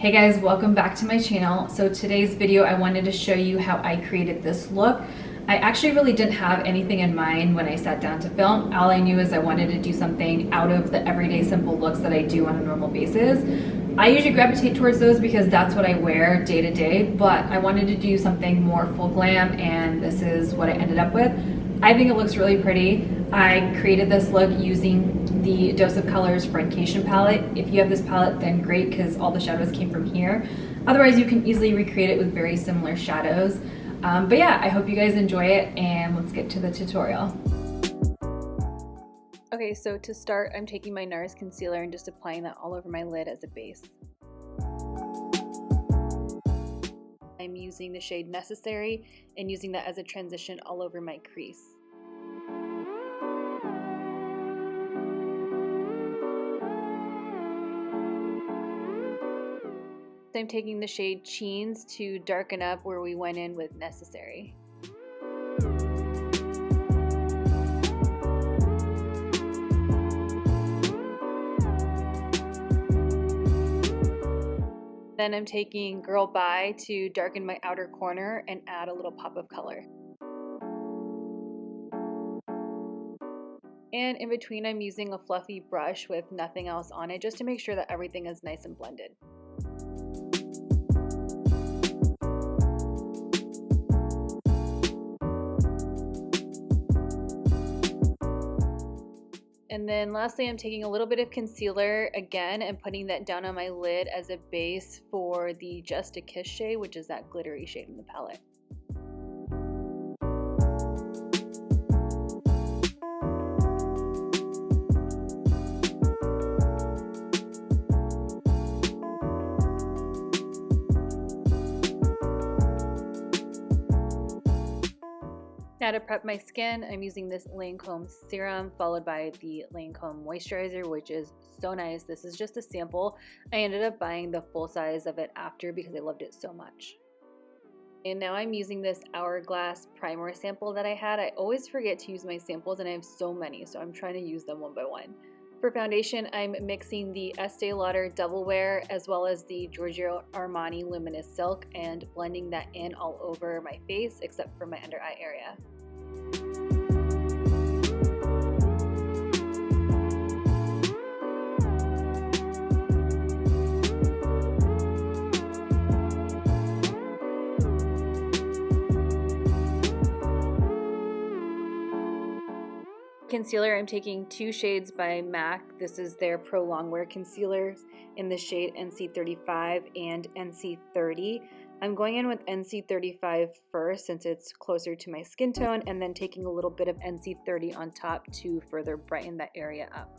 Hey guys, welcome back to my channel. So today's video, I wanted to show you how I created this look. I actually really didn't have anything in mind when I sat down to film. All I knew is I wanted to do something out of the everyday simple looks that I do on a normal basis. I usually gravitate towards those because that's what I wear day to day, but I wanted to do something more full glam, and this is what I ended up with. I think it looks really pretty. I created this look using the Dose of Colors Friendcation palette. If you have this palette, then great, because all the shadows came from here. Otherwise, you can easily recreate it with very similar shadows. But yeah, I hope you guys enjoy it, and let's get to the tutorial. Okay, so to start, I'm taking my NARS concealer and just applying that all over my lid as a base. I'm using the shade Necessary and using that as a transition all over my crease. I'm taking the shade Cheens to darken up where we went in with Necessary. Then I'm taking Girl Bye to darken my outer corner and add a little pop of color. And in between, I'm using a fluffy brush with nothing else on it just to make sure that everything is nice and blended. And then lastly, I'm taking a little bit of concealer again and putting that down on my lid as a base for the Just a Kiss shade, which is that glittery shade in the palette. Now to prep my skin, I'm using this Lancome serum followed by the Lancome moisturizer, which is so nice. This is just a sample. I ended up buying the full size of it after because I loved it so much. And now I'm using this Hourglass primer sample that I had. I always forget to use my samples and I have so many, so I'm trying to use them one by one. For foundation, I'm mixing the Estee Lauder Double Wear as well as the Giorgio Armani Luminous Silk and blending that in all over my face except for my under eye area. Concealer, I'm taking two shades by MAC. This is their Pro Longwear concealers in the shade NC35 and NC30. I'm going in with NC35 first since it's closer to my skin tone, and then taking a little bit of NC30 on top to further brighten that area up.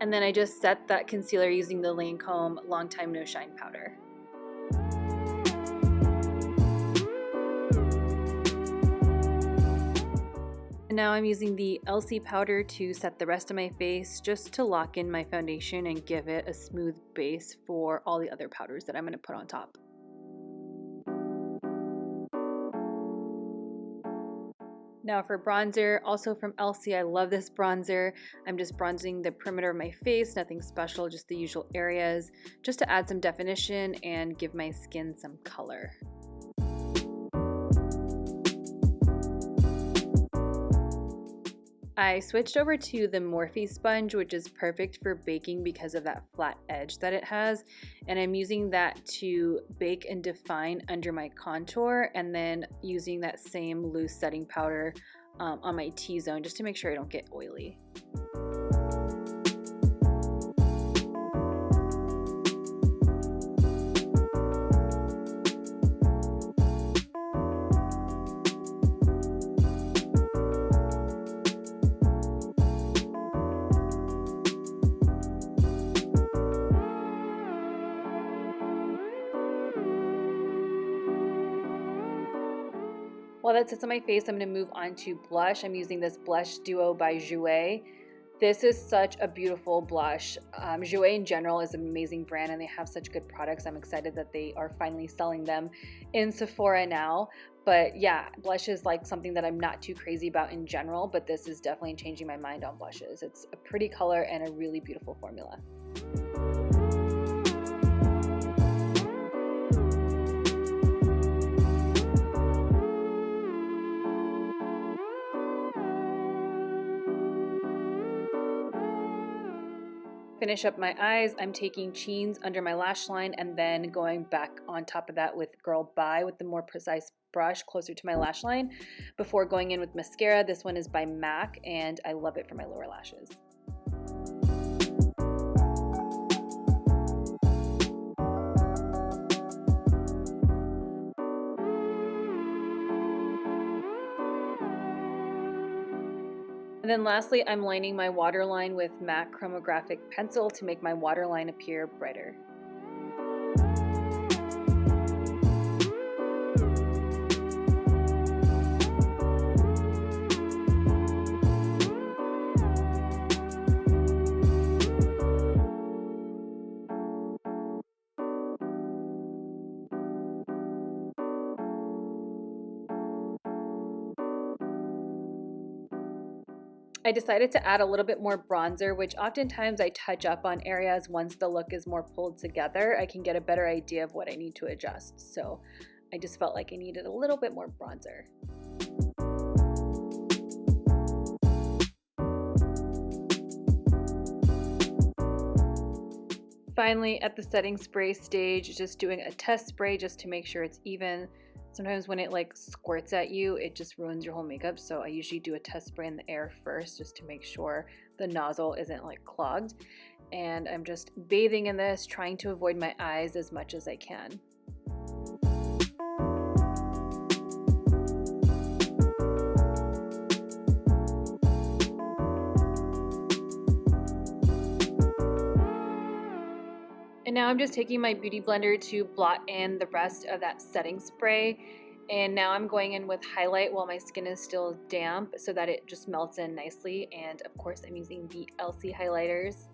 And then I just set that concealer using the Lancome Long Time No Shine powder. And now I'm using the LC powder to set the rest of my face just to lock in my foundation and give it a smooth base for all the other powders that I'm going to put on top. Now for bronzer, also from LC, I love this bronzer. I'm just bronzing the perimeter of my face, nothing special, just the usual areas, just to add some definition and give my skin some color. I switched over to the Morphe sponge, which is perfect for baking because of that flat edge that it has. And I'm using that to bake and define under my contour, and then using that same loose setting powder on my T-zone just to make sure I don't get oily. While that sits on my face, I'm going to move on to blush. I'm using this blush duo by Jouer. This is such a beautiful blush. Jouer in general is an amazing brand and they have such good products. I'm excited that they are finally selling them in Sephora now. But yeah, blush is like something that I'm not too crazy about in general, but this is definitely changing my mind on blushes. It's a pretty color and a really beautiful formula. Finish up my eyes, I'm taking Cheens under my lash line and then going back on top of that with Girl Bye with the more precise brush closer to my lash line before going in with mascara. This one is by MAC and I love it for my lower lashes. And then lastly, I'm lining my waterline with MAC Chromographic Pencil to make my waterline appear brighter. I decided to add a little bit more bronzer, which oftentimes I touch up on areas once the look is more pulled together. I can get a better idea of what I need to adjust. So I just felt like I needed a little bit more bronzer. Finally, at the setting spray stage, just doing a test spray just to make sure it's even. Sometimes when it like squirts at you, it just ruins your whole makeup. So I usually do a test spray in the air first just to make sure the nozzle isn't like clogged. And I'm just bathing in this, trying to avoid my eyes as much as I can. And now I'm just taking my beauty blender to blot in the rest of that setting spray. And now I'm going in with highlight while my skin is still damp so that it just melts in nicely. And of course I'm using the LC highlighters.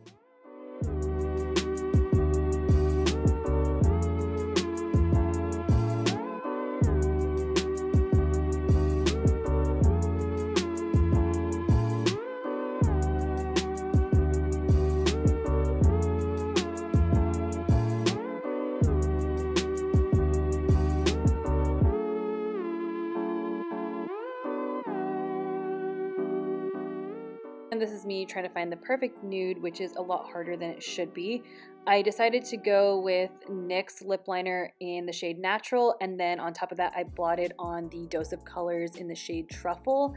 And this is me trying to find the perfect nude, which is a lot harder than it should be. I decided to go with NYX lip liner in the shade Natural, and then on top of that I blotted on the Dose of Colors in the shade Truffle.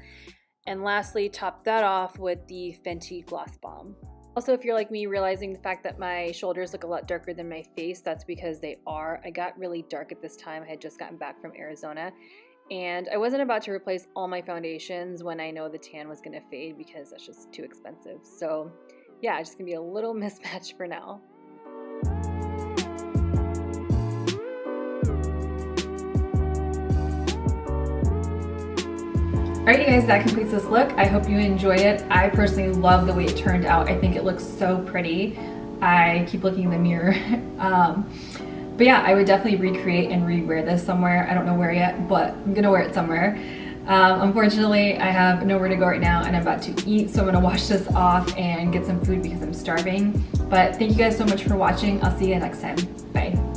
And lastly, topped that off with the Fenty Gloss Bomb. Also, if you're like me, realizing the fact that my shoulders look a lot darker than my face, that's because they are. I got really dark at this time. I had just gotten back from Arizona. And I wasn't about to replace all my foundations when I know the tan was gonna fade because that's just too expensive. So yeah, it's just gonna be a little mismatch for now. Alright you guys, that completes this look. I hope you enjoy it. I personally love the way it turned out. I think it looks so pretty. I keep looking in the mirror. But yeah, I would definitely recreate and re-wear this somewhere. I don't know where yet, but I'm gonna wear it somewhere. Unfortunately, I have nowhere to go right now and I'm about to eat, so I'm gonna wash this off and get some food because I'm starving. But thank you guys so much for watching. I'll see you next time. Bye.